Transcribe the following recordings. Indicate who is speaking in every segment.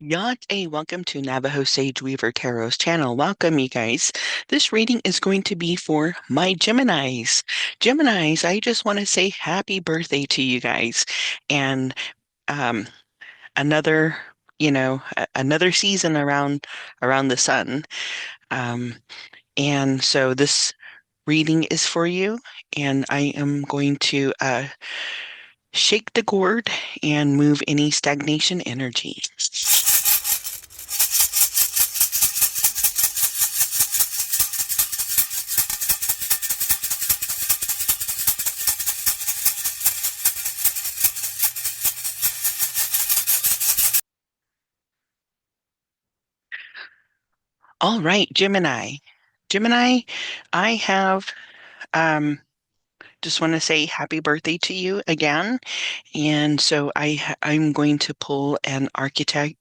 Speaker 1: Yacht A, welcome to Navajo Sage Weaver Tarot's channel. Welcome, you guys. This reading is going to be for my Geminis. Geminis, I just want to say happy birthday to you guys. And um, another, another season around the sun. Um, and so this reading is for you, and I am going to shake the gourd and move any stagnation energy. All right, Gemini. Gemini, I have um just want to say happy birthday to you again. And so I'm going to pull an archetype.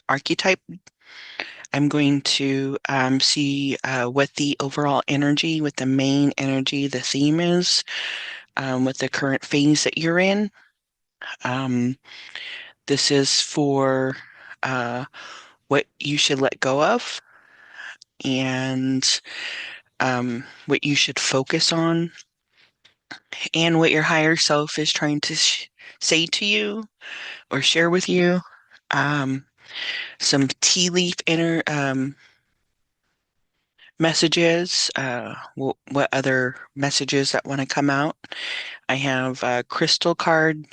Speaker 1: I'm going to see what the overall energy, what the main energy, the theme is, what the current phase that you're in. Um, this is for what you should let go of and what you should focus on and what your higher self is trying to say to you or share with you. Um, some tea leaf inner messages, what other messages that want to come out. I have a crystal card.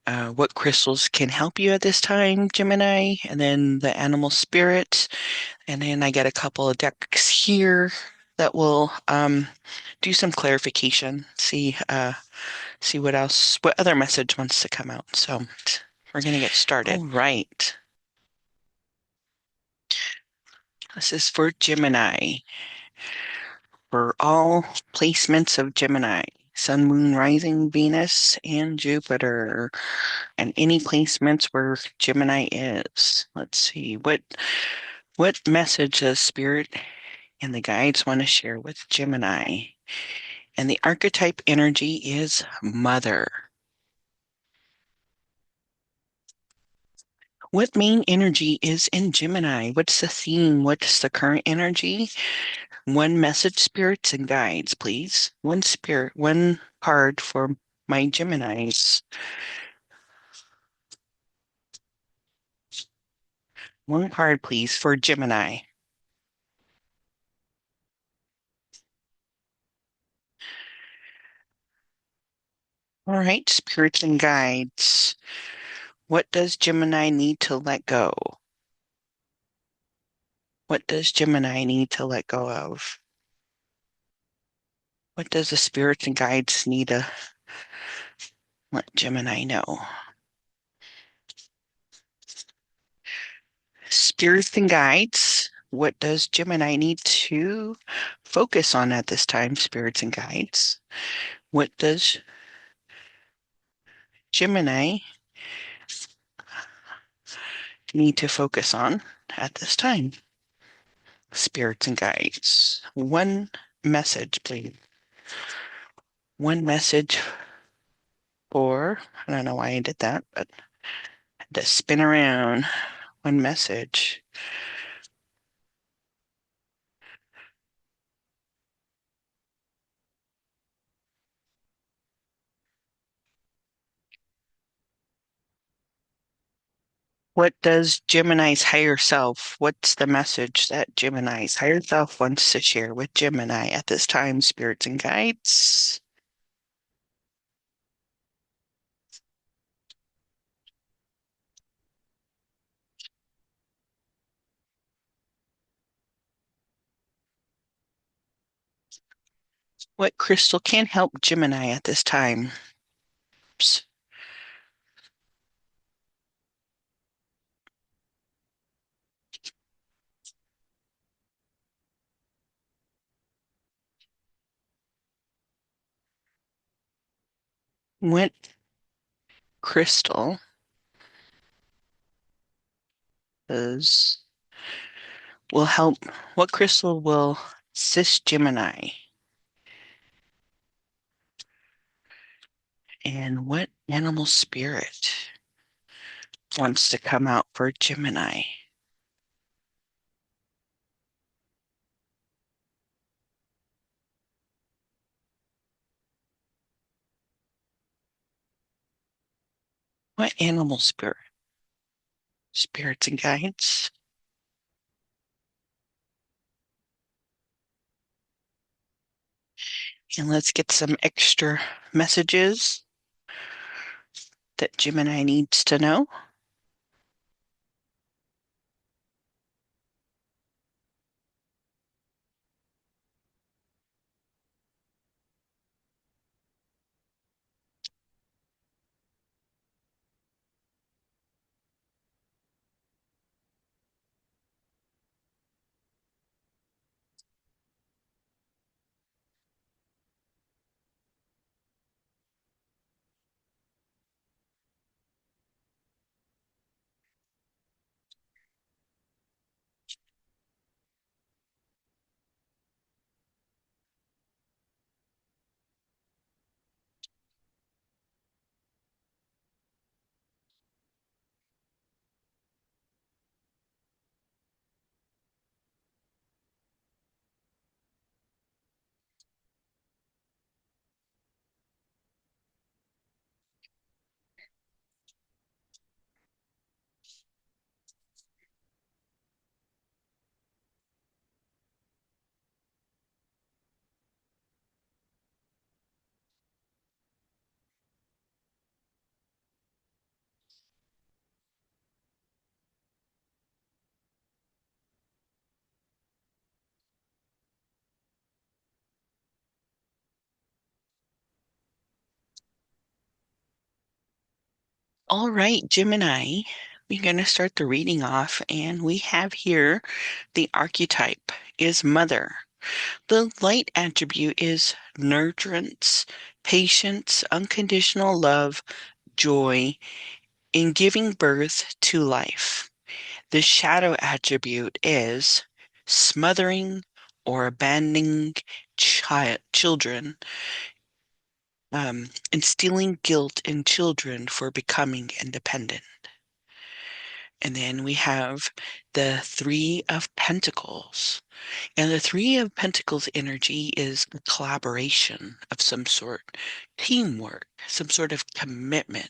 Speaker 1: What crystals can help you at this time, Gemini, and then the animal spirit. And then I get a couple of decks here that will do some clarification, see what other message wants to come out. So we're going to get started. All right. This is for Gemini. For all placements of Gemini, Sun, Moon, Rising, Venus, and Jupiter, and any placements where Gemini is. Let's see, what message does Spirit and the guides want to share with Gemini? And the archetype energy is Mother. What main energy is in Gemini? What's the theme? What's the current energy? One message, spirits and guides, please. One card for my Geminis. One card, please, for Gemini. All right, spirits and guides. What does Gemini need to let go? What does Gemini need to let go of? What does the spirits and guides need to let Gemini know? Spirits and guides, what does Gemini need to focus on at this time, spirits and guides? What does Gemini need to focus on at this time? Spirits and guides. One message, please. One message for, I don't know why I did that, but I had to spin around. One message. What does Gemini's higher self, what's the message that Gemini's higher self wants to share with Gemini at this time, spirits and guides? What crystal can help Gemini at this time? Oops. What crystal does will help? What crystal will assist Gemini? And what animal spirit wants to come out for Gemini. What animal spirit? Spirits and guides. And let's get some extra messages that Gemini needs to know. All right, Gemini, we're going to start the reading off, and we have here the archetype is mother. The light attribute is nurturance, patience, unconditional love, joy in giving birth to life. The shadow attribute is smothering or abandoning children, instilling guilt in children for becoming independent. And then we have the Three of Pentacles. And the Three of Pentacles energy is a collaboration of some sort, teamwork, some sort of commitment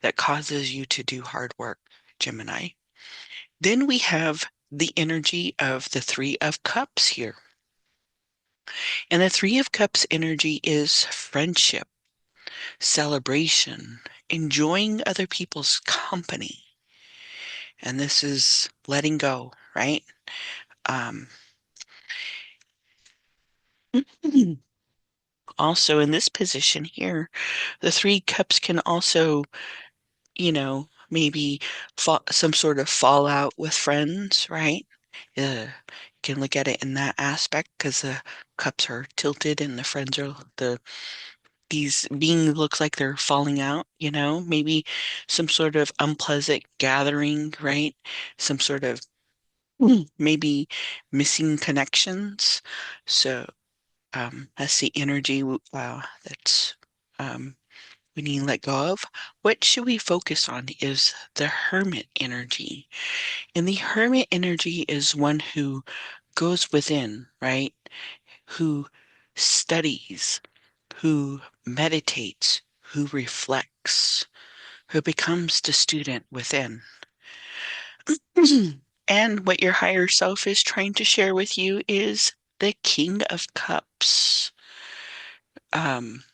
Speaker 1: that causes you to do hard work, Gemini. Then we have the energy of the Three of Cups here. And the Three of Cups energy is friendship, celebration, enjoying other people's company. And this is letting go, right? Um, Also, in this position here, the Three Cups can also, maybe some sort of fallout with friends, right? You can look at it in that aspect because the cups are tilted and the friends are these beings look like they're falling out, maybe some sort of unpleasant gathering, right? Some sort of maybe missing connections. So that's the energy that's um, we need to let go of. What should we focus on is the hermit energy. And the hermit energy is one who goes within, right? Who studies, who meditates, who reflects, who becomes the student within. And what your higher self is trying to share with you is the King of Cups. Um,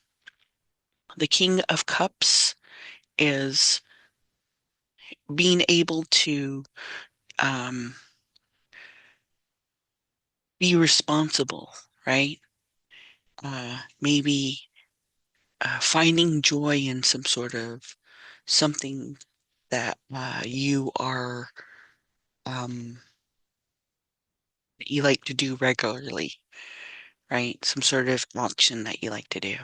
Speaker 1: the King of Cups is being able to um, be responsible, right? Maybe finding joy in some sort of something that you are um, you like to do regularly, right? Some sort of action that you like to do.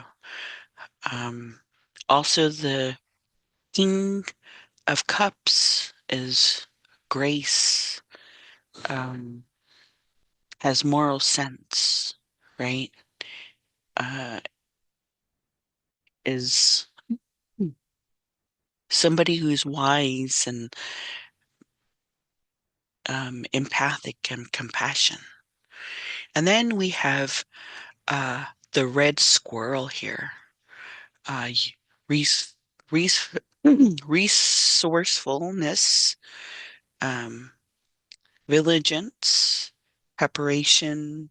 Speaker 1: Um, Also, the King of Cups is grace, um, has moral sense, right? Uh, is somebody who's wise and empathic and compassion. And then we have uh, the red squirrel here. Res res resourcefulness, um, vigilance, preparation,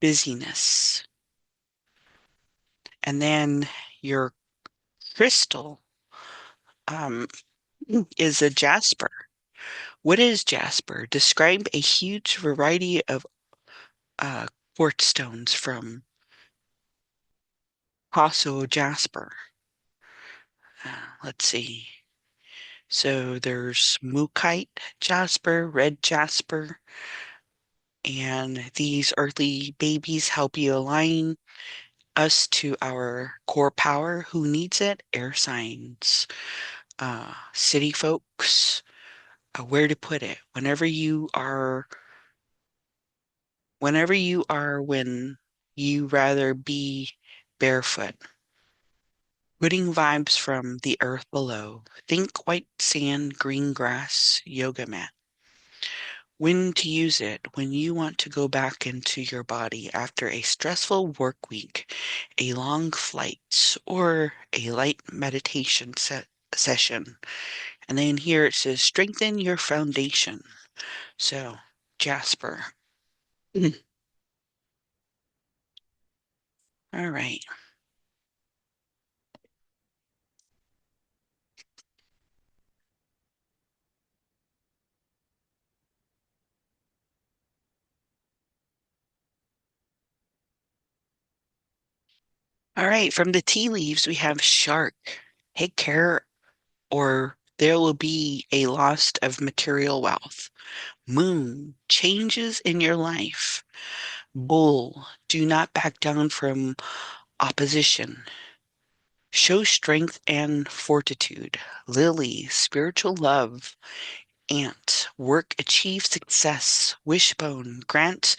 Speaker 1: busyness. And then your crystal um, is a jasper. What is jasper? Describe a huge variety of uh, quartz stones from Paso jasper. Let's see. So there's Mookite jasper, red jasper, and these earthly babies help you align us to our core power. Who needs it? Air signs, city folks, where to put it. When you rather be barefoot. Putting vibes from the earth below. Think white sand, green grass, yoga mat. When to use it, when you want to go back into your body after a stressful work week, a long flight, or a light meditation session. And then here it says, strengthen your foundation. So, Jasper. All right. All right. From the tea leaves, we have shark. Take care or there will be a loss of material wealth. Moon, changes in your life. Bull, do not back down from opposition. Show strength and fortitude. Lily, spiritual love. Ant, work, achieve success. Wishbone, grant,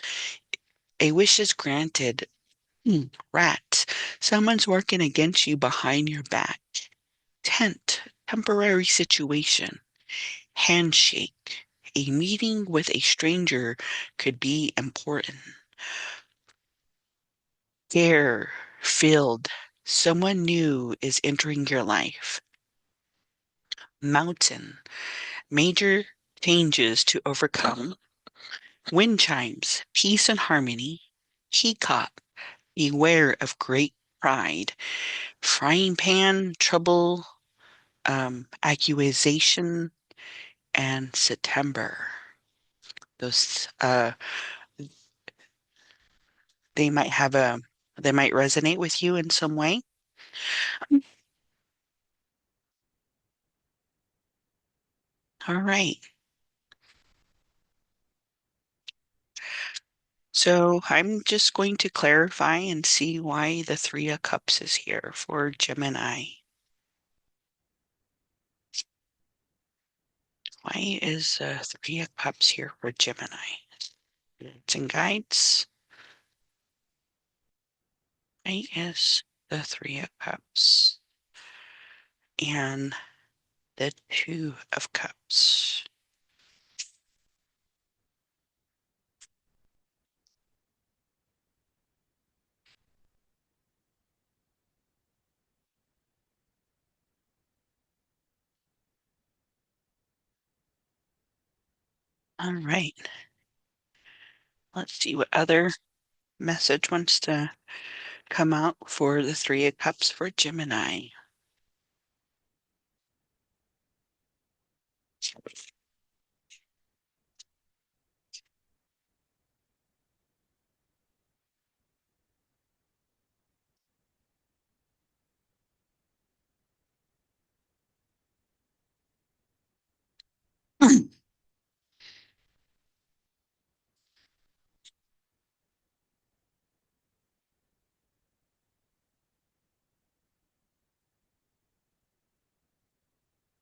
Speaker 1: a wish is granted. Rat, someone's working against you behind your back. Tent, temporary situation. Handshake. A meeting with a stranger could be important. Care, filled. Someone new is entering your life. Mountain. Major changes to overcome. Wind chimes. Peace and harmony. Teacup. Beware of great pride. Frying pan. Trouble. Accusation. And September. Those they might have a they might resonate with you in some way. All right. So I'm just going to clarify and see why the Three of Cups is here for Gemini. Why is Three of Cups here for Gemini? It's in guides. Why is the Three of Cups and the Two of Cups? All right. Let's see what other message wants to come out for the Three of Cups for Gemini.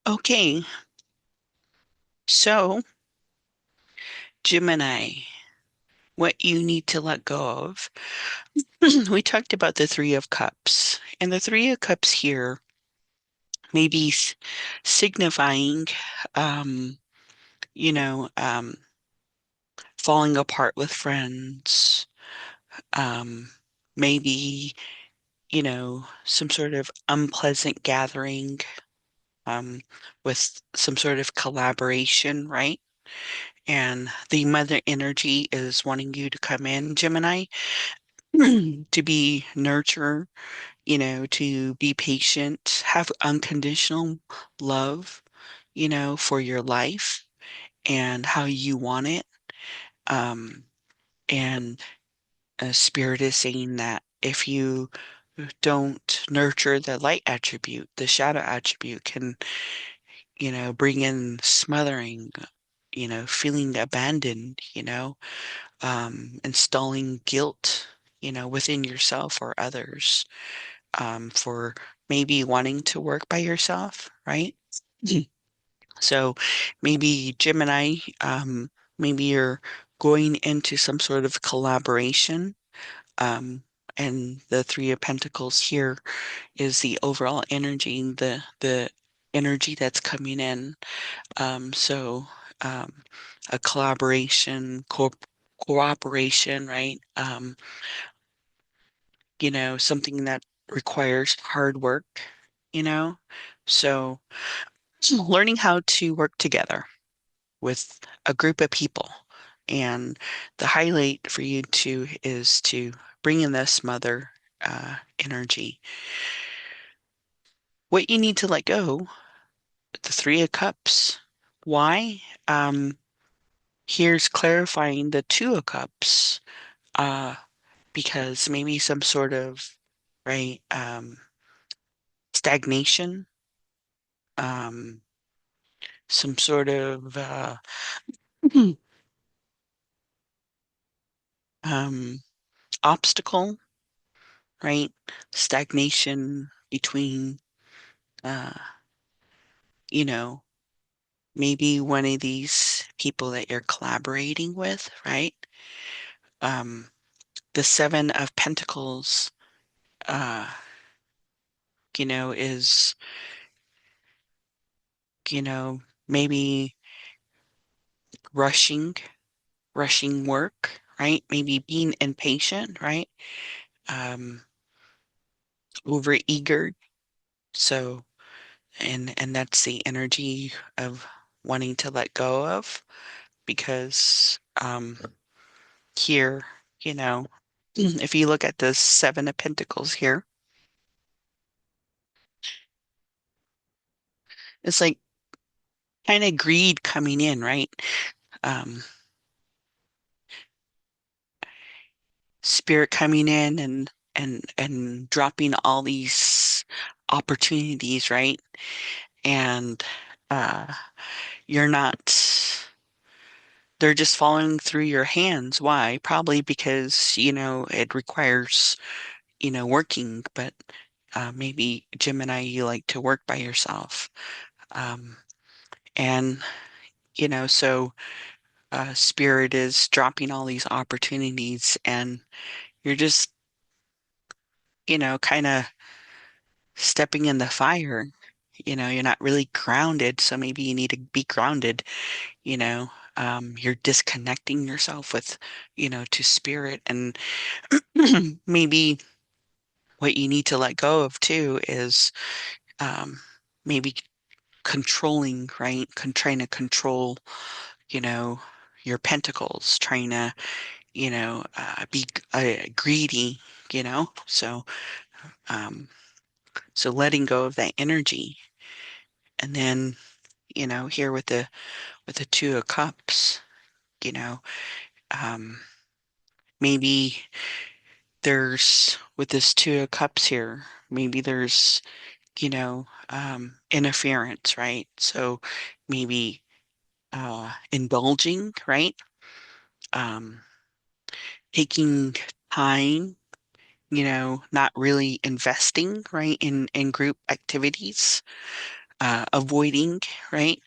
Speaker 1: Okay, so Gemini, what you need to let go of. We talked about the Three of Cups, and the Three of Cups here maybe signifying, um, you know, falling apart with friends, um, maybe, some sort of unpleasant gathering, um, with some sort of collaboration, right? And the mother energy is wanting you to come in, Gemini, to be nurture, to be patient, have unconditional love, for your life and how you want it. Um, and Spirit is saying that if you don't nurture the light attribute, the shadow attribute can, bring in smothering, feeling abandoned, installing guilt, within yourself or others, for maybe wanting to work by yourself, right? Mhm. So maybe Gemini, maybe you're going into some sort of collaboration. Um, and the Three of Pentacles here is the overall energy, the energy that's coming in. So a collaboration, cooperation, right? Something that requires hard work, you know? So learning how to work together with a group of people. And the highlight for you too is to bring in this mother energy. What you need to let go, the Three of Cups. Why? Here's clarifying the Two of Cups, uh, because maybe some sort of, right, stagnation, um, some sort of um, obstacle, right? Stagnation between, uh, you know, maybe one of these people that you're collaborating with, right? Um, the Seven of Pentacles, uh, is, maybe rushing, rushing work, right? Maybe being impatient, right? Um, Overeager. So, and that's the energy of wanting to let go of because here, you know, if you look at the Seven of Pentacles here, it's like kind of greed coming in, right? Um, Spirit coming in and dropping all these opportunities, right? And uh, you're not. They're just falling through your hands. Why? Probably because, it requires, working, but maybe Gemini, you like to work by yourself. Um, and, so Spirit is dropping all these opportunities, and you're just, kind of stepping in the fire. You're not really grounded, so maybe you need to be grounded, you know. You're disconnecting yourself with, to spirit, and maybe what you need to let go of too is um, maybe controlling, right? Trying to control, you know, your pentacles, trying to, be greedy, So, um, so letting go of that energy, and then, here with the Two of Cups, you know, um, maybe there's with this Two of Cups here, maybe there's interference, right? So maybe indulging, right? Um, Taking time, not really investing, right, in group activities, avoiding, right?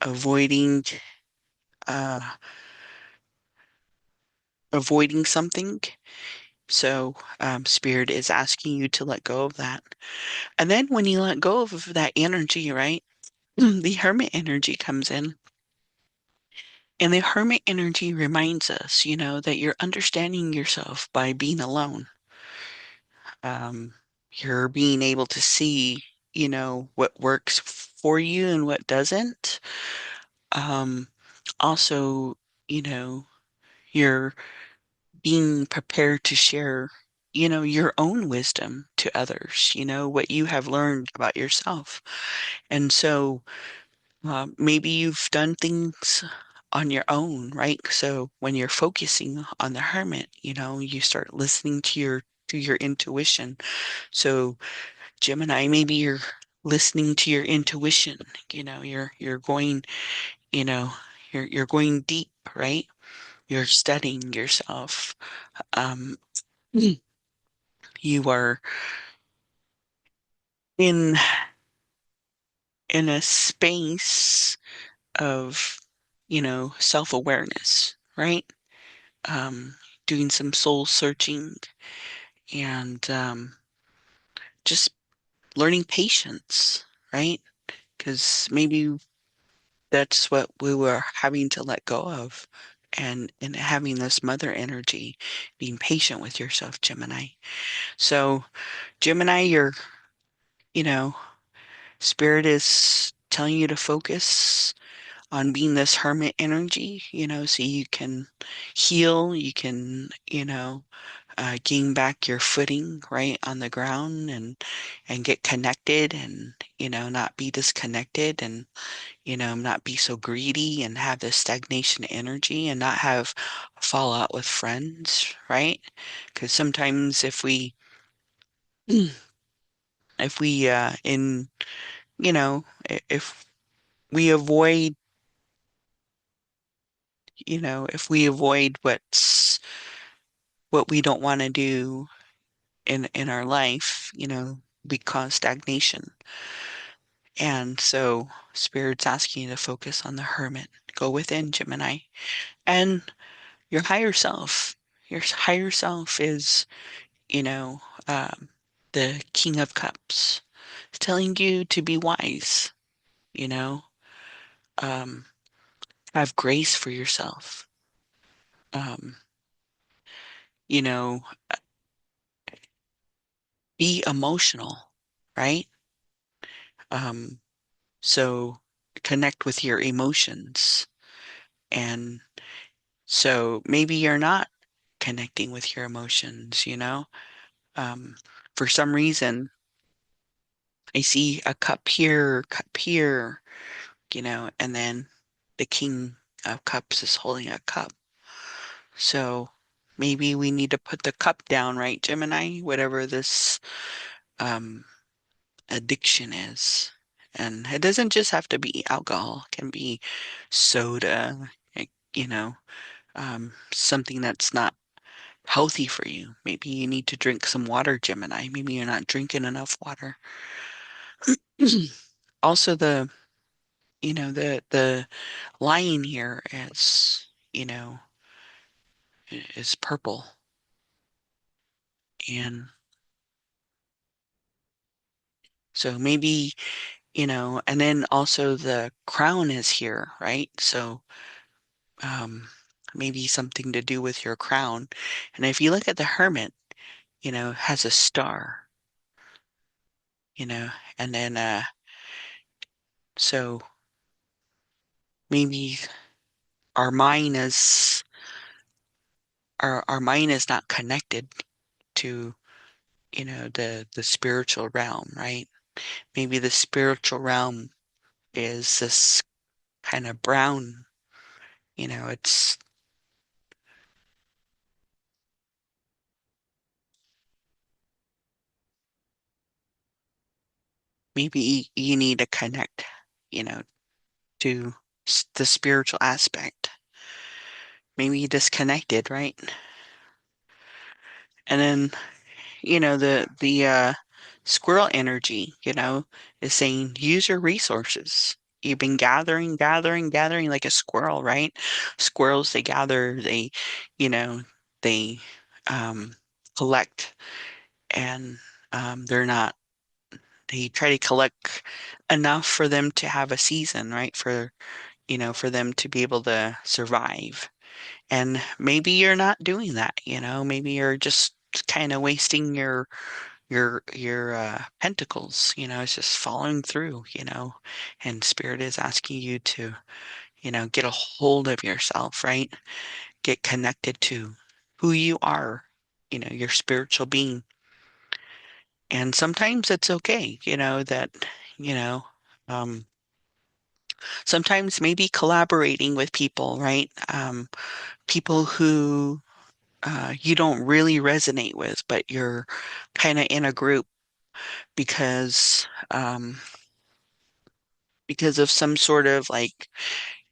Speaker 1: Avoiding uh, avoiding something. So, Spirit is asking you to let go of that. And then when you let go of that energy, right, the hermit energy comes in. And the hermit energy reminds us, that you're understanding yourself by being alone. Um, you're being able to see, what works for you and what doesn't. Um, Also, you know, you're being prepared to share, your own wisdom to others, what you have learned about yourself. And so maybe you've done things on your own, right? So when you're focusing on the hermit, you start listening to your intuition. So Gemini, maybe you're listening to your intuition, you're going, you know, you're going deep, right? You're studying yourself. Um, you are in in a space of, self-awareness, right? Um, Doing some soul searching and just learning patience, right? Because maybe that's what we were having to let go of, and having this mother energy, being patient with yourself, Gemini. So, Gemini, you know, spirit is telling you to focus on being this hermit energy, so you can heal, you can, gain back your footing right on the ground and get connected and, not be disconnected and, not be so greedy and have this stagnation energy and not have fallout with friends, right? Because sometimes if we in if we avoid if we avoid what we don't want to do in our life, we cause stagnation. And so spirit's asking you to focus on the hermit. Go within, Gemini. And your higher self. Your higher self is, you know, um, the King of Cups. It's telling you to be wise, you know, um, have grace for yourself. Um, you know, be emotional, right? Um, so connect with your emotions. And so maybe you're not connecting with your emotions, Um, for some reason, I see a cup here, and then the King of Cups is holding a cup. So maybe we need to put the cup down, right, Gemini? Whatever this um, addiction is. And it doesn't just have to be alcohol, it can be soda, something that's not healthy for you. Maybe you need to drink some water, Gemini. Maybe you're not drinking enough water. Also, the lion here you know, is purple. And so maybe, and then also the crown is here, right? So um, maybe something to do with your crown. And if you look at the hermit, has a star, you know, and then so maybe our mind is our mind is not connected to, the spiritual realm, right? Maybe the spiritual realm is this kind of brown, it's maybe you need to connect, you know, to the spiritual aspect. Maybe you disconnected, right? And then, the squirrel energy, is saying use your resources. You've been gathering, gathering, gathering like a squirrel, right? Squirrels, they gather, you know, they um, collect and they're not, they try to collect enough for them to have a season, right? For them to be able to survive. And maybe you're not doing that, maybe you're just kind of wasting your pentacles, it's just following through, and spirit is asking you to, get a hold of yourself, right? Get connected to who you are, your spiritual being. And sometimes it's okay, that, you know, um, sometimes maybe collaborating with people, right? People who you don't really resonate with, but you're kind of in a group because um, because of some sort of like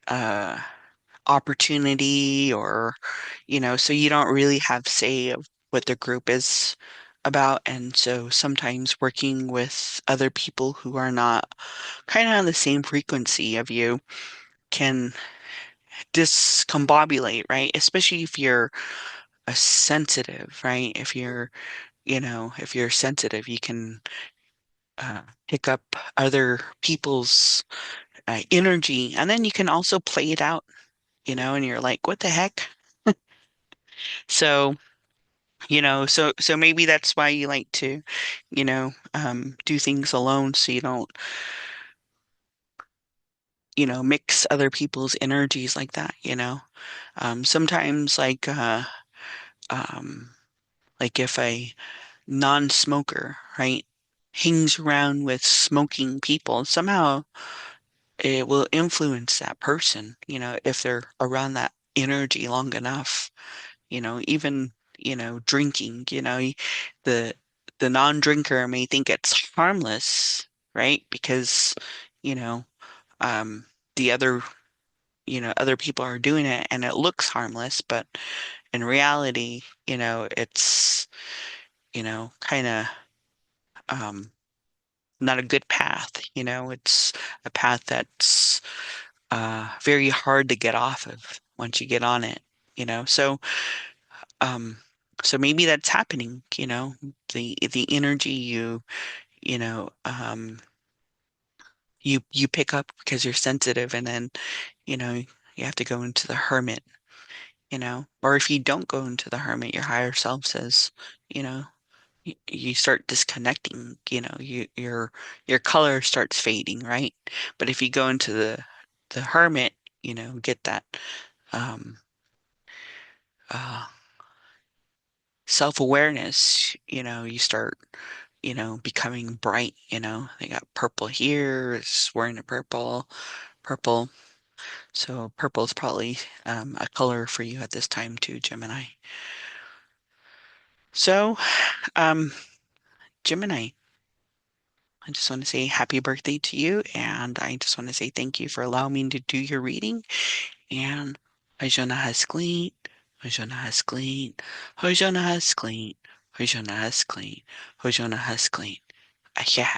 Speaker 1: uh, opportunity or, so you don't really have say of what the group is about. And so sometimes working with other people who are not kind of on the same frequency of you can discombobulate, right? Especially if you're a sensitive, right? If you're sensitive, you can pick up other people's energy, and then you can also play it out, and you're like, what the heck? So, so maybe that's why you like to, do things alone so you don't, mix other people's. Like that. Sometimes um, like if a non-smoker, right, hangs around with smoking people, somehow it will influence that person, if they're around that energy long enough, even, drinking, the the non-drinker may think it's harmless, right? Because, you know, um, the other people are doing it and it looks harmless, but in reality, it's, kind of um, not a good path. It's a path that's very hard to get off of once you get on it. You know, so um, so maybe that's happening. The energy you know you pick up because you're sensitive, and then you know you have to go into the hermit. Or if you don't go into the hermit, your higher self says, you know. You start disconnecting, your color starts fading, right? But if you go into the hermit, get that um uh self-awareness, you start, becoming bright, they got purple here, it's wearing a purple. So purple is probably a color for you at this time too, Gemini. So, um, Gemini, I just want to say happy birthday to you, and I just want to say thank you for allowing me to do your reading. And Hajona has clean, Hajona has clean, Hajona has clean, Hajona has clean, Hajona has clean. Asha.